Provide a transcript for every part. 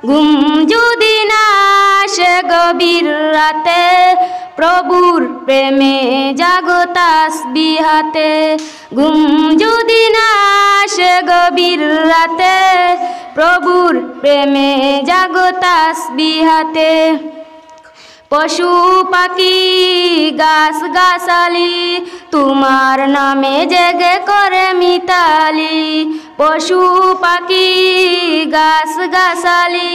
ঘুম যদি না আসে গভীর রাতে, প্রভুর প্রেমে জাগো তাসবিহাতে। ঘুম যদি না আসে গভীর রাতে, প্রভুর প্রেমে জাগো তাসবিহাতে। পশু পাখি গাছ গাছালি তোমার নামে জেগে করে মিতালি। পশু পাখি গাছ গাছালি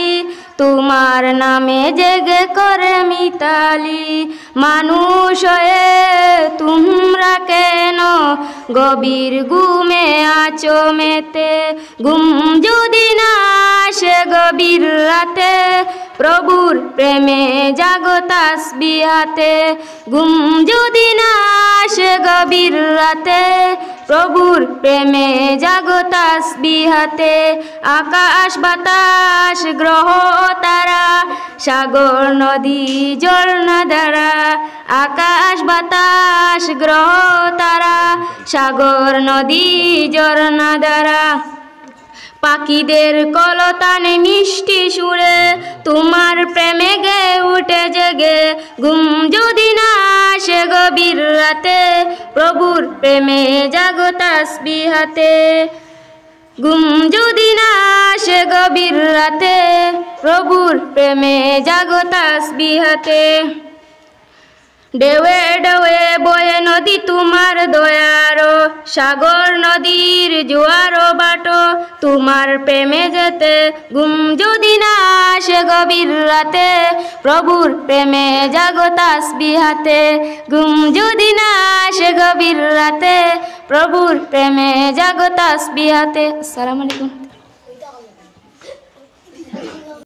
তোমার নামে জেগে করে মিতালি। মানুষ হয়ে তোমরা কেন গভীর ঘুমে আছো মেতে? ঘুম যদি না আসে গভীর রাতে, প্রভুর প্রেমে জাগো তাসবিহাতে। ঘুম যদি না আসে গভীর রাতে, প্রভুর প্রেমে জাগো তাসবিহাতে। আকাশ বাতাস গ্রহ তারা, সাগর নদী ঝর্ণা ধারা। আকাশ বাতাস গ্রহ তারা, সাগর নদী ঝর্ণা ধারা। পাখিদের কলতানে মিষ্টি সুরে তোমার প্রেমে গে উঠে জেগে। ঘুম যদি না আসে গভীর রাতে, প্রভুর প্রেমে জাগো তাসবিহাতে। ঘুম যদি না আসে গভীর রাতে, প্রভুর প্রেমে জাগো তাসবিহাতে। ঢেউয়ে ঢেউয়ে বয়ে নদী তোমার দয়ারো, সাগর নদীর জোয়ারো বাটো তোমার প্রেমে যেতে। ঘুম যদি না আসে গভীর রাতে, প্রভুর প্রেমে জাগো তাসবিহাতে। ঘুম যদি না আসে গভীর রাতে, প্রভুর প্রেমে জাগো তাসবিহাতে। আসসালামু আলাইকুম।